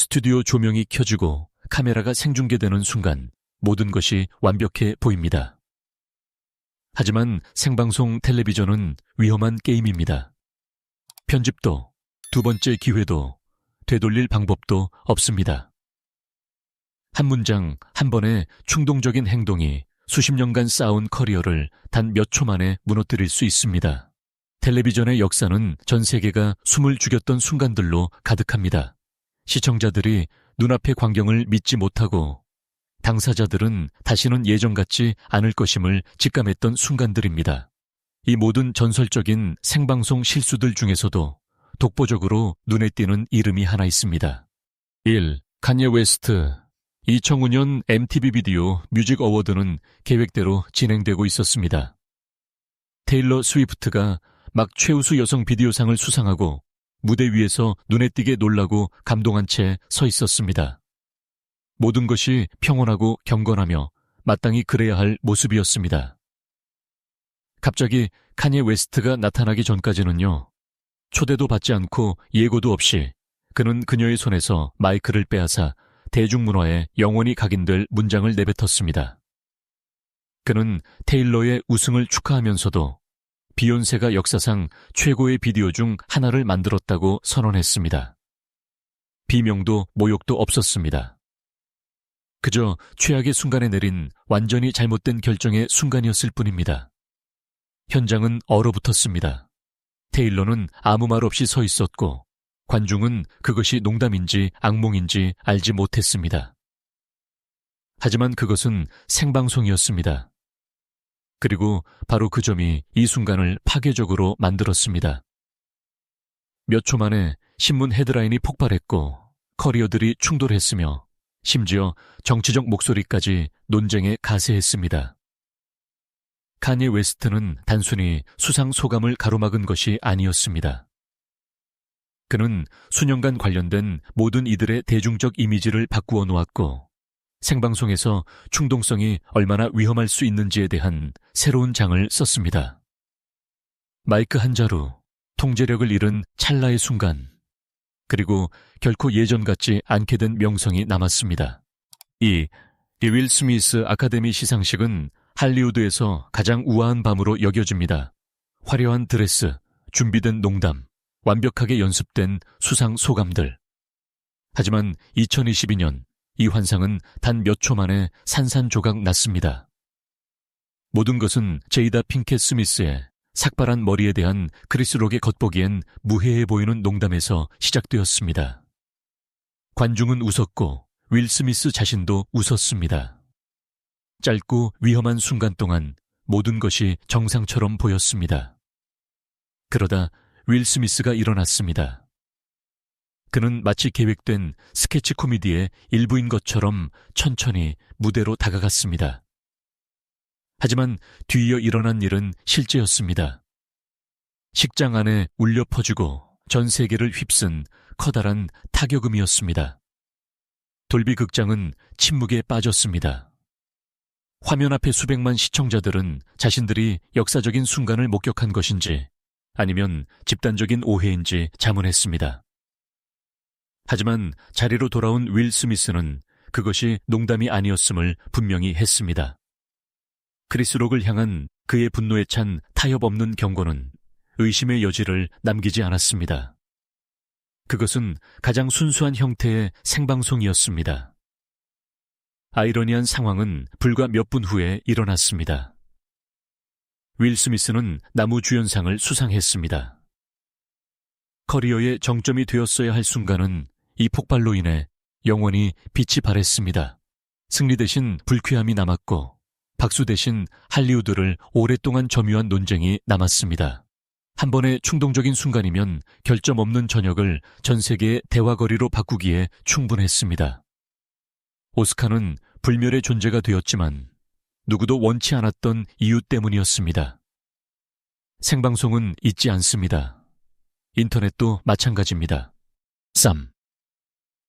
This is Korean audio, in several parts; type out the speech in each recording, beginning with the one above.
스튜디오 조명이 켜지고 카메라가 생중계되는 순간 모든 것이 완벽해 보입니다. 하지만 생방송 텔레비전은 위험한 게임입니다. 편집도, 두 번째 기회도, 되돌릴 방법도 없습니다. 한 문장, 한 번의 충동적인 행동이 수십 년간 쌓아온 커리어를 단 몇 초 만에 무너뜨릴 수 있습니다. 텔레비전의 역사는 전 세계가 숨을 죽였던 순간들로 가득합니다. 시청자들이 눈앞의 광경을 믿지 못하고 당사자들은 다시는 예전 같지 않을 것임을 직감했던 순간들입니다. 이 모든 전설적인 생방송 실수들 중에서도 독보적으로 눈에 띄는 이름이 하나 있습니다. 1. 칸예 웨스트. 2005년 MTV 비디오 뮤직 어워드는 계획대로 진행되고 있었습니다. 테일러 스위프트가 막 최우수 여성 비디오상을 수상하고 무대 위에서 눈에 띄게 놀라고 감동한 채 서 있었습니다. 모든 것이 평온하고 경건하며 마땅히 그래야 할 모습이었습니다. 갑자기 칸예 웨스트가 나타나기 전까지는요, 초대도 받지 않고 예고도 없이 그는 그녀의 손에서 마이크를 빼앗아 대중문화에 영원히 각인될 문장을 내뱉었습니다. 그는 테일러의 우승을 축하하면서도 비욘세가 역사상 최고의 비디오 중 하나를 만들었다고 선언했습니다. 비명도 모욕도 없었습니다. 그저 최악의 순간에 내린 완전히 잘못된 결정의 순간이었을 뿐입니다. 현장은 얼어붙었습니다. 테일러는 아무 말 없이 서 있었고 관중은 그것이 농담인지 악몽인지 알지 못했습니다. 하지만 그것은 생방송이었습니다. 그리고 바로 그 점이 이 순간을 파괴적으로 만들었습니다. 몇 초 만에 신문 헤드라인이 폭발했고 커리어들이 충돌했으며 심지어 정치적 목소리까지 논쟁에 가세했습니다. 칸예 웨스트는 단순히 수상 소감을 가로막은 것이 아니었습니다. 그는 수년간 관련된 모든 이들의 대중적 이미지를 바꾸어 놓았고 생방송에서 충동성이 얼마나 위험할 수 있는지에 대한 새로운 장을 썼습니다. 마이크 한 자루, 통제력을 잃은 찰나의 순간, 그리고 결코 예전 같지 않게 된 명성이 남았습니다. 이 윌 스미스 아카데미 시상식은 할리우드에서 가장 우아한 밤으로 여겨집니다. 화려한 드레스, 준비된 농담, 완벽하게 연습된 수상 소감들. 하지만 2022년 이 환상은 단 몇 초 만에 산산조각 났습니다. 모든 것은 제이다 핑켓 스미스의 삭발한 머리에 대한 크리스 록의 겉보기엔 무해해 보이는 농담에서 시작되었습니다. 관중은 웃었고 윌 스미스 자신도 웃었습니다. 짧고 위험한 순간 동안 모든 것이 정상처럼 보였습니다. 그러다 윌 스미스가 일어났습니다. 그는 마치 계획된 스케치 코미디의 일부인 것처럼 천천히 무대로 다가갔습니다. 하지만 뒤이어 일어난 일은 실제였습니다. 식장 안에 울려 퍼지고 전 세계를 휩쓴 커다란 타격음이었습니다. 돌비 극장은 침묵에 빠졌습니다. 화면 앞의 수백만 시청자들은 자신들이 역사적인 순간을 목격한 것인지 아니면 집단적인 오해인지 자문했습니다. 하지만 자리로 돌아온 윌 스미스는 그것이 농담이 아니었음을 분명히 했습니다. 크리스 록을 향한 그의 분노에 찬 타협 없는 경고는 의심의 여지를 남기지 않았습니다. 그것은 가장 순수한 형태의 생방송이었습니다. 아이러니한 상황은 불과 몇 분 후에 일어났습니다. 윌 스미스는 나무주연상을 수상했습니다. 커리어의 정점이 되었어야 할 순간은 이 폭발로 인해 영원히 빛이 발했습니다. 승리 대신 불쾌함이 남았고 박수 대신 할리우드를 오랫동안 점유한 논쟁이 남았습니다. 한 번의 충동적인 순간이면 결점 없는 저녁을 전 세계의 대화거리로 바꾸기에 충분했습니다. 오스카는 불멸의 존재가 되었지만 누구도 원치 않았던 이유 때문이었습니다. 생방송은 잊지 않습니다. 인터넷도 마찬가지입니다. 3.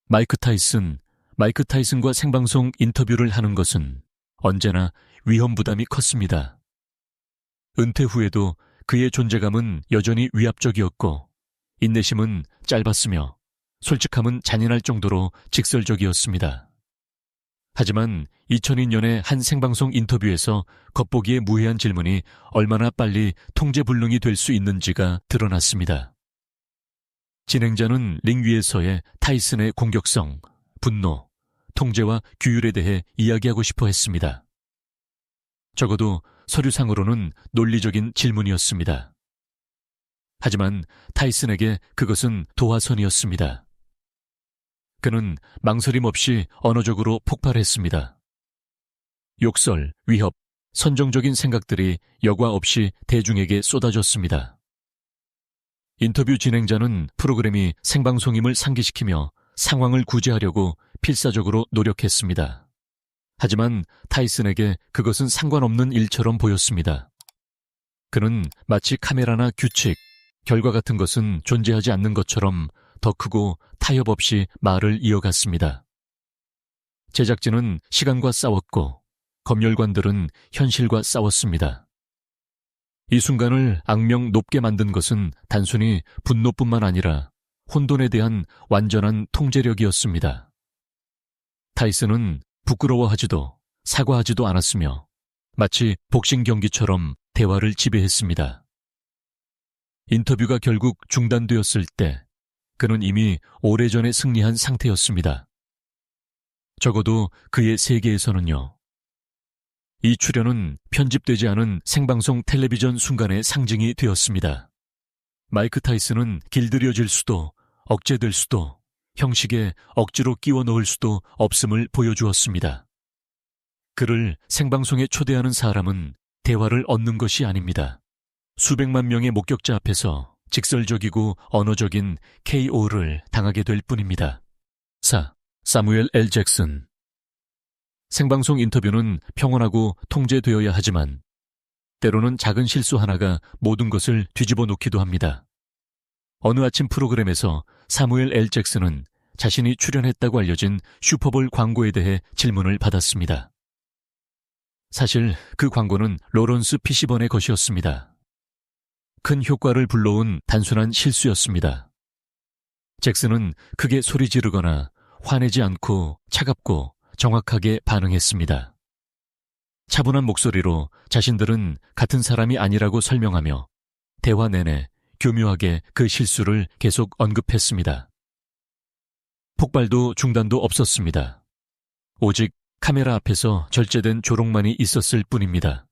마이크 타이슨과 생방송 인터뷰를 하는 것은 언제나 위험 부담이 컸습니다. 은퇴 후에도 그의 존재감은 여전히 위압적이었고 인내심은 짧았으며 솔직함은 잔인할 정도로 직설적이었습니다. 하지만 2002년에 한 생방송 인터뷰에서 겉보기에 무해한 질문이 얼마나 빨리 통제불능이 될 수 있는지가 드러났습니다. 진행자는 링 위에서의 타이슨의 공격성, 분노, 통제와 규율에 대해 이야기하고 싶어 했습니다. 적어도 서류상으로는 논리적인 질문이었습니다. 하지만 타이슨에게 그것은 도화선이었습니다. 그는 망설임 없이 언어적으로 폭발했습니다. 욕설, 위협, 선정적인 생각들이 여과 없이 대중에게 쏟아졌습니다. 인터뷰 진행자는 프로그램이 생방송임을 상기시키며 상황을 구제하려고 필사적으로 노력했습니다. 하지만 타이슨에게 그것은 상관없는 일처럼 보였습니다. 그는 마치 카메라나 규칙, 결과 같은 것은 존재하지 않는 것처럼 더 크고 타협 없이 말을 이어갔습니다. 제작진은 시간과 싸웠고 검열관들은 현실과 싸웠습니다. 이 순간을 악명 높게 만든 것은 단순히 분노뿐만 아니라 혼돈에 대한 완전한 통제력이었습니다. 타이슨은 부끄러워하지도 사과하지도 않았으며 마치 복싱 경기처럼 대화를 지배했습니다. 인터뷰가 결국 중단되었을 때 그는 이미 오래전에 승리한 상태였습니다. 적어도 그의 세계에서는요. 이 출연은 편집되지 않은 생방송 텔레비전 순간의 상징이 되었습니다. 마이크 타이슨은 길들여질 수도 억제될 수도 형식에 억지로 끼워 넣을 수도 없음을 보여주었습니다. 그를 생방송에 초대하는 사람은 대화를 얻는 것이 아닙니다. 수백만 명의 목격자 앞에서 직설적이고 언어적인 KO를 당하게 될 뿐입니다. 4. 사무엘 L. 잭슨. 생방송 인터뷰는 평온하고 통제되어야 하지만 때로는 작은 실수 하나가 모든 것을 뒤집어 놓기도 합니다. 어느 아침 프로그램에서 사무엘 L. 잭슨은 자신이 출연했다고 알려진 슈퍼볼 광고에 대해 질문을 받았습니다. 사실 그 광고는 로런스 피시번의 것이었습니다. 큰 효과를 불러온 단순한 실수였습니다. 잭슨은 크게 소리 지르거나 화내지 않고 차갑고 정확하게 반응했습니다. 차분한 목소리로 자신들은 같은 사람이 아니라고 설명하며 대화 내내 교묘하게 그 실수를 계속 언급했습니다. 폭발도 중단도 없었습니다. 오직 카메라 앞에서 절제된 조롱만이 있었을 뿐입니다.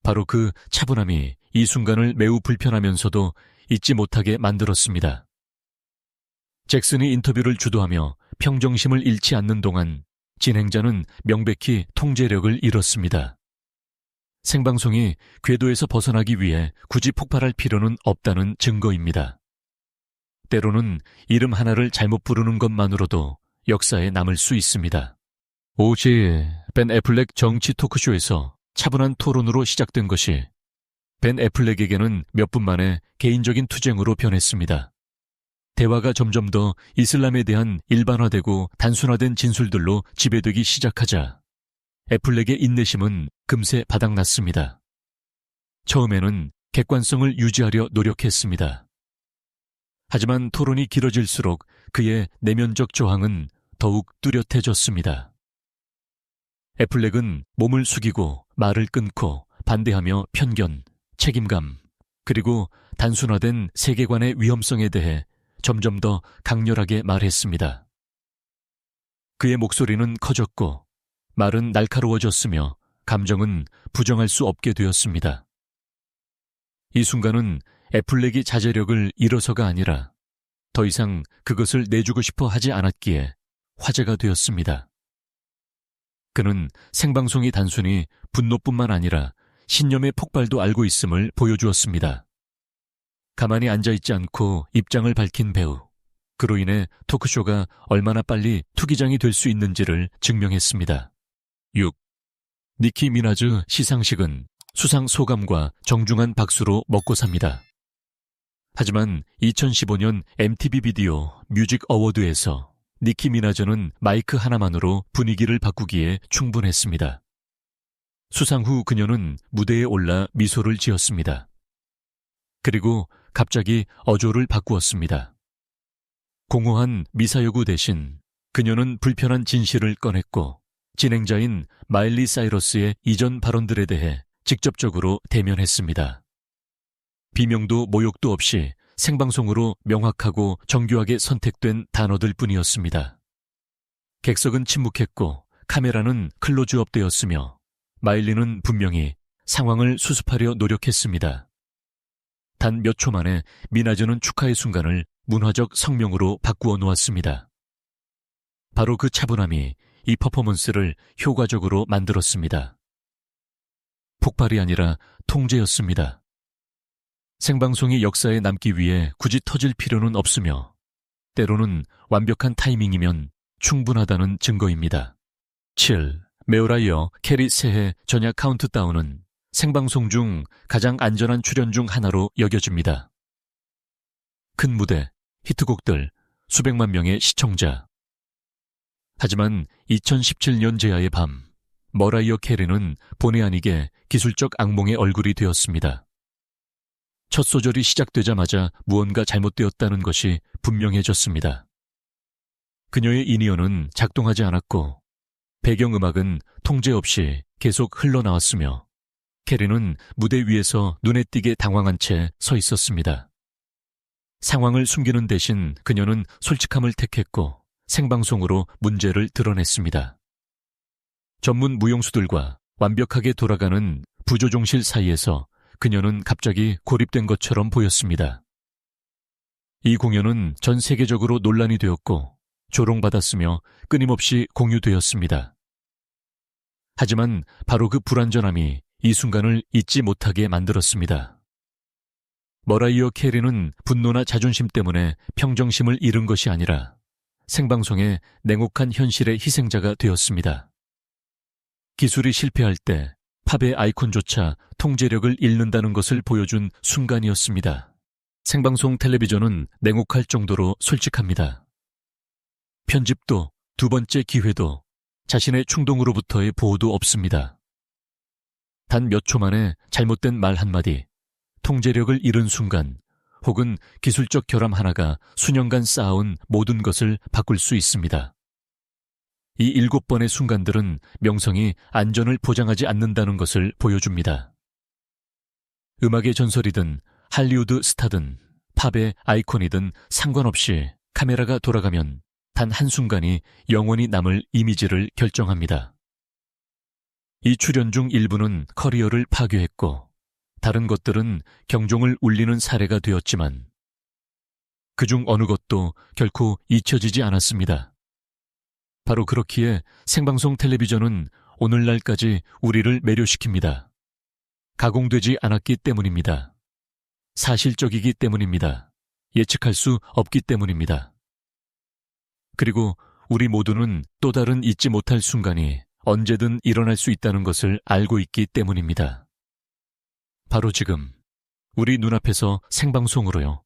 바로 그 차분함이 이 순간을 매우 불편하면서도 잊지 못하게 만들었습니다. 잭슨이 인터뷰를 주도하며 평정심을 잃지 않는 동안 진행자는 명백히 통제력을 잃었습니다. 생방송이 궤도에서 벗어나기 위해 굳이 폭발할 필요는 없다는 증거입니다. 때로는 이름 하나를 잘못 부르는 것만으로도 역사에 남을 수 있습니다. 오지 벤 애플렉 정치 토크쇼에서 차분한 토론으로 시작된 것이 벤 애플렉에게는 몇 분 만에 개인적인 투쟁으로 변했습니다. 대화가 점점 더 이슬람에 대한 일반화되고 단순화된 진술들로 지배되기 시작하자 애플렉의 인내심은 금세 바닥났습니다. 처음에는 객관성을 유지하려 노력했습니다. 하지만 토론이 길어질수록 그의 내면적 저항은 더욱 뚜렷해졌습니다. 애플렉은 몸을 숙이고 말을 끊고 반대하며 편견, 책임감, 그리고 단순화된 세계관의 위험성에 대해 점점 더 강렬하게 말했습니다. 그의 목소리는 커졌고 말은 날카로워졌으며 감정은 부정할 수 없게 되었습니다. 이 순간은 애플렉이 자제력을 잃어서가 아니라 더 이상 그것을 내주고 싶어 하지 않았기에 화제가 되었습니다. 그는 생방송이 단순히 분노뿐만 아니라 신념의 폭발도 알고 있음을 보여주었습니다. 가만히 앉아있지 않고 입장을 밝힌 배우, 그로 인해 토크쇼가 얼마나 빨리 투기장이 될 수 있는지를 증명했습니다. 6. 니키 미나즈 시상식은 수상 소감과 정중한 박수로 먹고 삽니다. 하지만 2015년 MTV 비디오 뮤직 어워드에서 니키 미나즈는 마이크 하나만으로 분위기를 바꾸기에 충분했습니다. 수상 후 그녀는 무대에 올라 미소를 지었습니다. 그리고 갑자기 어조를 바꾸었습니다. 공허한 미사여구 대신 그녀는 불편한 진실을 꺼냈고 진행자인 마일리 사이러스의 이전 발언들에 대해 직접적으로 대면했습니다. 비명도 모욕도 없이 생방송으로 명확하고 정교하게 선택된 단어들 뿐이었습니다. 객석은 침묵했고 카메라는 클로즈업 되었으며 마일리는 분명히 상황을 수습하려 노력했습니다. 단 몇 초 만에 미나즈는 축하의 순간을 문화적 성명으로 바꾸어 놓았습니다. 바로 그 차분함이 이 퍼포먼스를 효과적으로 만들었습니다. 폭발이 아니라 통제였습니다. 생방송이 역사에 남기 위해 굳이 터질 필요는 없으며 때로는 완벽한 타이밍이면 충분하다는 증거입니다. 7. 메오라이어 캐리 새해 전야 카운트다운은 생방송 중 가장 안전한 출연 중 하나로 여겨집니다. 큰 무대, 히트곡들, 수백만 명의 시청자. 하지만 2017년 제야의 밤, 머라이어 캐리는 본의 아니게 기술적 악몽의 얼굴이 되었습니다. 첫 소절이 시작되자마자 무언가 잘못되었다는 것이 분명해졌습니다. 그녀의 인이어는 작동하지 않았고 배경음악은 통제 없이 계속 흘러나왔으며 캐리는 무대 위에서 눈에 띄게 당황한 채 서 있었습니다. 상황을 숨기는 대신 그녀는 솔직함을 택했고 생방송으로 문제를 드러냈습니다. 전문 무용수들과 완벽하게 돌아가는 부조종실 사이에서 그녀는 갑자기 고립된 것처럼 보였습니다. 이 공연은 전 세계적으로 논란이 되었고 조롱받았으며 끊임없이 공유되었습니다. 하지만 바로 그 불완전함이 이 순간을 잊지 못하게 만들었습니다. 머라이어 캐리는 분노나 자존심 때문에 평정심을 잃은 것이 아니라 생방송의 냉혹한 현실의 희생자가 되었습니다. 기술이 실패할 때 팝의 아이콘조차 통제력을 잃는다는 것을 보여준 순간이었습니다. 생방송 텔레비전은 냉혹할 정도로 솔직합니다. 편집도 두 번째 기회도 자신의 충동으로부터의 보호도 없습니다. 단 몇 초 만에 잘못된 말 한마디, 통제력을 잃은 순간 혹은 기술적 결함 하나가 수년간 쌓아온 모든 것을 바꿀 수 있습니다. 이 7번의 순간들은 명성이 안전을 보장하지 않는다는 것을 보여줍니다. 음악의 전설이든 할리우드 스타든 팝의 아이콘이든 상관없이 카메라가 돌아가면 단 한순간이 영원히 남을 이미지를 결정합니다. 이 출연 중 일부는 커리어를 파괴했고 다른 것들은 경종을 울리는 사례가 되었지만 그중 어느 것도 결코 잊혀지지 않았습니다. 바로 그렇기에 생방송 텔레비전은 오늘날까지 우리를 매료시킵니다. 가공되지 않았기 때문입니다. 사실적이기 때문입니다. 예측할 수 없기 때문입니다. 그리고 우리 모두는 또 다른 잊지 못할 순간이 언제든 일어날 수 있다는 것을 알고 있기 때문입니다. 바로 지금 우리 눈앞에서 생방송으로요.